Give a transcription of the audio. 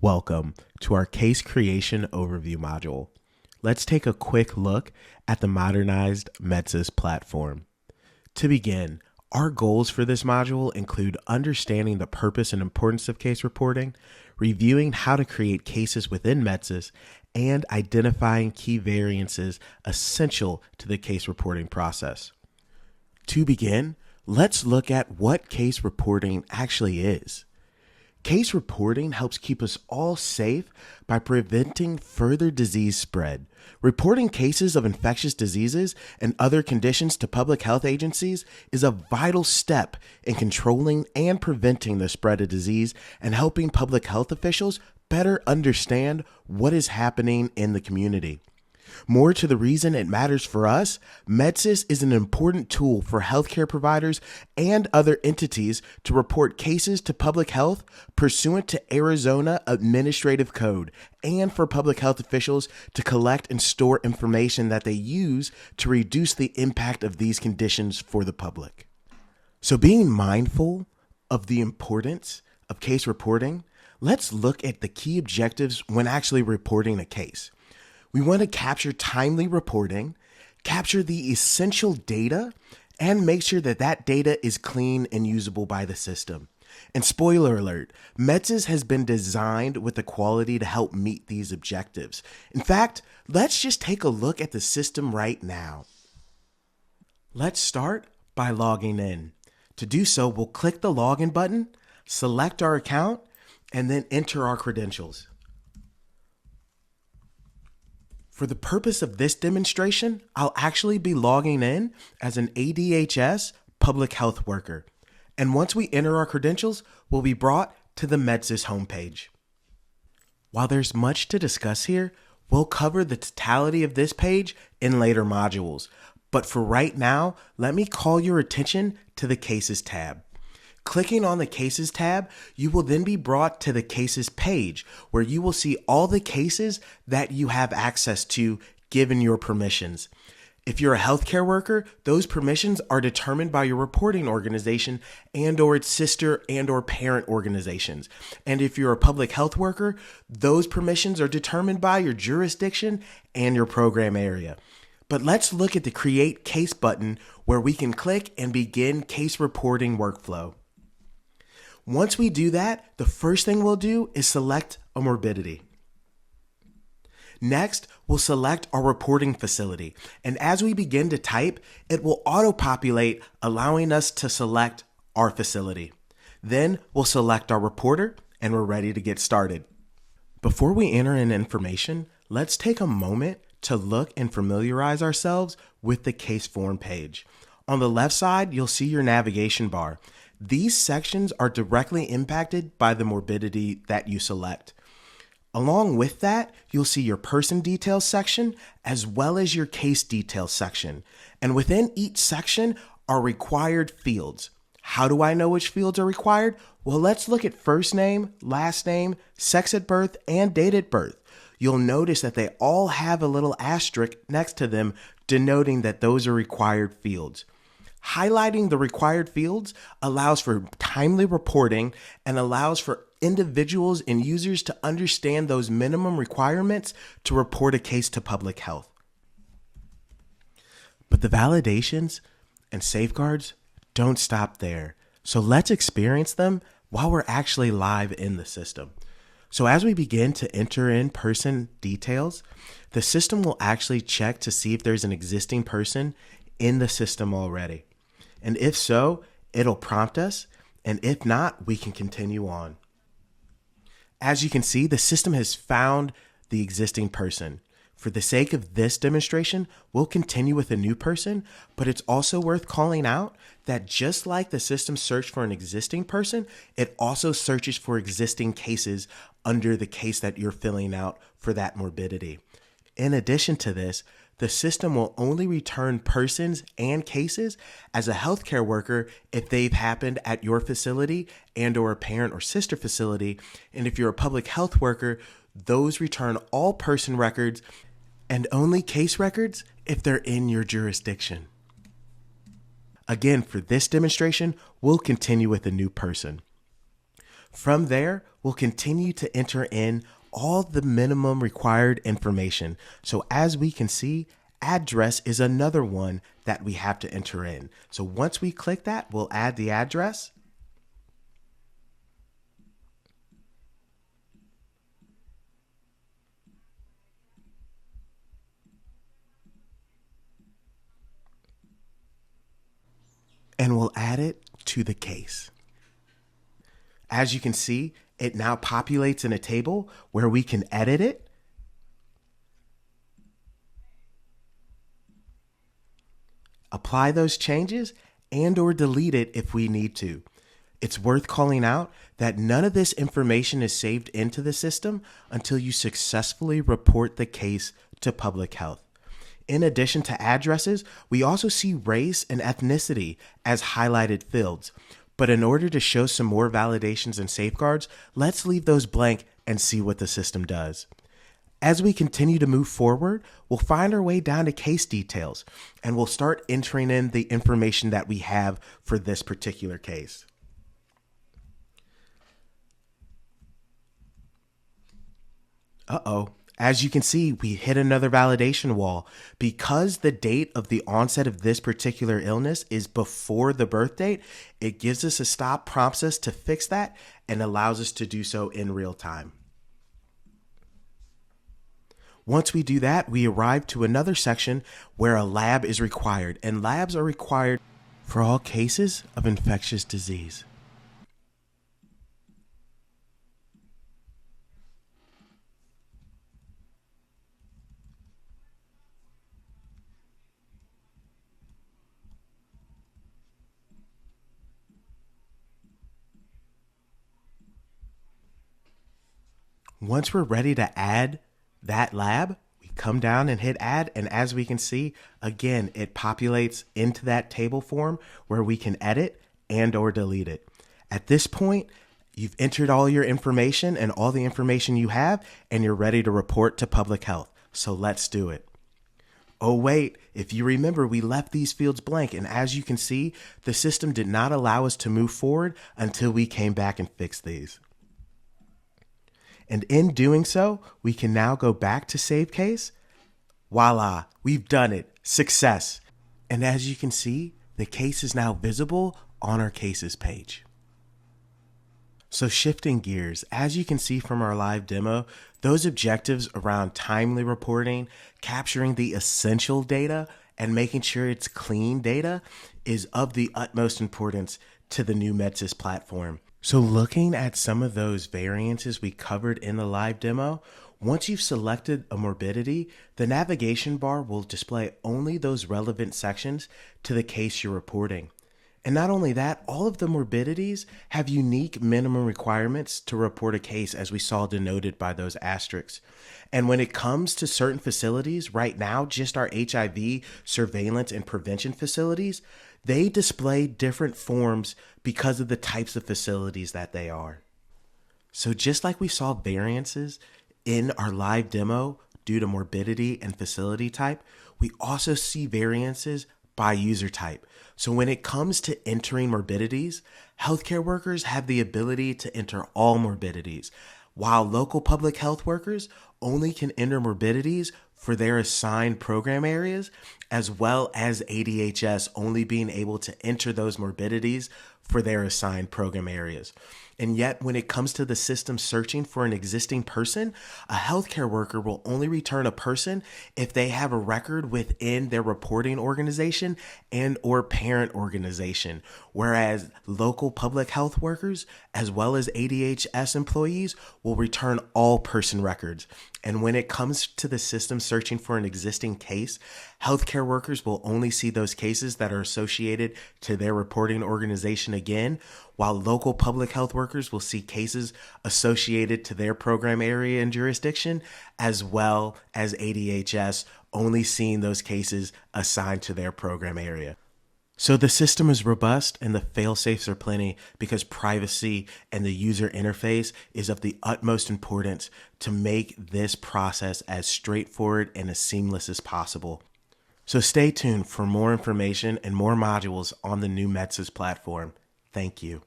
Welcome to our case creation overview module. Let's take a quick look at the modernized MEDSIS platform. To begin, our goals for this module include understanding the purpose and importance of case reporting, reviewing how to create cases within MEDSIS, and identifying key variances essential to the case reporting process. To begin, let's look at what case reporting actually is. Case reporting helps keep us all safe by preventing further disease spread. Reporting cases of infectious diseases and other conditions to public health agencies is a vital step in controlling and preventing the spread of disease and helping public health officials better understand what is happening in the community. More to the reason it matters for us, MEDSIS is an important tool for healthcare providers and other entities to report cases to public health pursuant to Arizona Administrative Code, and for public health officials to collect and store information that they use to reduce the impact of these conditions for the public. So being mindful of the importance of case reporting, let's look at the key objectives when actually reporting a case. We want to capture timely reporting, capture the essential data, and make sure that that data is clean and usable by the system. And spoiler alert, MEDSIS has been designed with the quality to help meet these objectives. In fact, let's just take a look at the system right now. Let's start by logging in. To do so, we'll click the login button, select our account, and then enter our credentials. For the purpose of this demonstration, I'll actually be logging in as an ADHS public health worker. And once we enter our credentials, we'll be brought to the MEDSIS homepage. While there's much to discuss here, we'll cover the totality of this page in later modules. But for right now, let me call your attention to the Cases tab. Clicking on the Cases tab, you will then be brought to the Cases page, where you will see all the cases that you have access to given your permissions. If you're a healthcare worker, those permissions are determined by your reporting organization and/or its sister and/or parent organizations. And if you're a public health worker, those permissions are determined by your jurisdiction and your program area. But let's look at the Create Case button, where we can click and begin case reporting workflow. Once we do that, the first thing we'll do is select a morbidity. Next, we'll select our reporting facility. And as we begin to type, it will auto-populate, allowing us to select our facility. Then we'll select our reporter, and we're ready to get started. Before we enter in information, let's take a moment to look and familiarize ourselves with the case form page. On the left side, you'll see your navigation bar. These sections are directly impacted by the morbidity that you select. Along with that, you'll see your person details section as well as your case details section. And within each section are required fields. How do I know which fields are required? Well, let's look at first name, last name, sex at birth, and date at birth. You'll notice that they all have a little asterisk next to them denoting that those are required fields. Highlighting the required fields allows for timely reporting and allows for individuals and users to understand those minimum requirements to report a case to public health. But the validations and safeguards don't stop there. So let's experience them while we're actually live in the system. So as we begin to enter in person details, the system will actually check to see if there's an existing person in the system already. And if so, it'll prompt us, and if not, we can continue on. As you can see, the system has found the existing person. For the sake of this demonstration, we'll continue with a new person, but it's also worth calling out that just like the system searched for an existing person, it also searches for existing cases under the case that you're filling out for that morbidity. In addition to this, the system will only return persons and cases as a healthcare worker if they've happened at your facility and/or a parent or sister facility. And if you're a public health worker, those return all person records and only case records if they're in your jurisdiction. Again, for this demonstration, we'll continue with a new person. From there, we'll continue to enter in all the minimum required information. So as we can see, address is another one that we have to enter in. So once we click that, we'll add the address. And we'll add it to the case. As you can see, it now populates in a table where we can edit it, apply those changes, and or delete it if we need to. It's worth calling out that none of this information is saved into the system until you successfully report the case to public health. In addition to addresses, we also see race and ethnicity as highlighted fields. But in order to show some more validations and safeguards, let's leave those blank and see what the system does. As we continue to move forward, we'll find our way down to case details, and we'll start entering in the information that we have for this particular case. As you can see, we hit another validation wall. Because the date of the onset of this particular illness is before the birth date, it gives us a stop, prompts us to fix that, and allows us to do so in real time. Once we do that, we arrive to another section where a lab is required, and labs are required for all cases of infectious disease. Once we're ready to add that lab, we come down and hit add, and as we can see, again, it populates into that table form where we can edit and or delete it. At this point, you've entered all your information and all the information you have, and you're ready to report to public health. So let's do it. Oh wait, if you remember, we left these fields blank, and as you can see, the system did not allow us to move forward until we came back and fixed these. And in doing so, we can now go back to save case. Voila, we've done it. Success. And as you can see, the case is now visible on our cases page. So shifting gears, as you can see from our live demo, those objectives around timely reporting, capturing the essential data, and making sure it's clean data is of the utmost importance to the new MEDSIS platform. So looking at some of those variances we covered in the live demo, once you've selected a morbidity, the navigation bar will display only those relevant sections to the case you're reporting. And not only that, all of the morbidities have unique minimum requirements to report a case, as we saw denoted by those asterisks. And when it comes to certain facilities, right now, just our HIV surveillance and prevention facilities, they display different forms because of the types of facilities that they are. So just like we saw variances in our live demo due to morbidity and facility type, we also see variances by user type. So when it comes to entering morbidities, healthcare workers have the ability to enter all morbidities, while local public health workers only can enter morbidities for their assigned program areas, as well as ADHS only being able to enter those morbidities for their assigned program areas. And yet, when it comes to the system searching for an existing person, a healthcare worker will only return a person if they have a record within their reporting organization and or parent organization, whereas local public health workers, as well as ADHS employees, will return all person records. And when it comes to the system searching for an existing case, healthcare workers will only see those cases that are associated to their reporting organization again, while local public health workers will see cases associated to their program area and jurisdiction, as well as ADHS only seeing those cases assigned to their program area. So the system is robust and the fail-safes are plenty because privacy and the user interface is of the utmost importance to make this process as straightforward and as seamless as possible. So stay tuned for more information and more modules on the new MEDSIS platform. Thank you.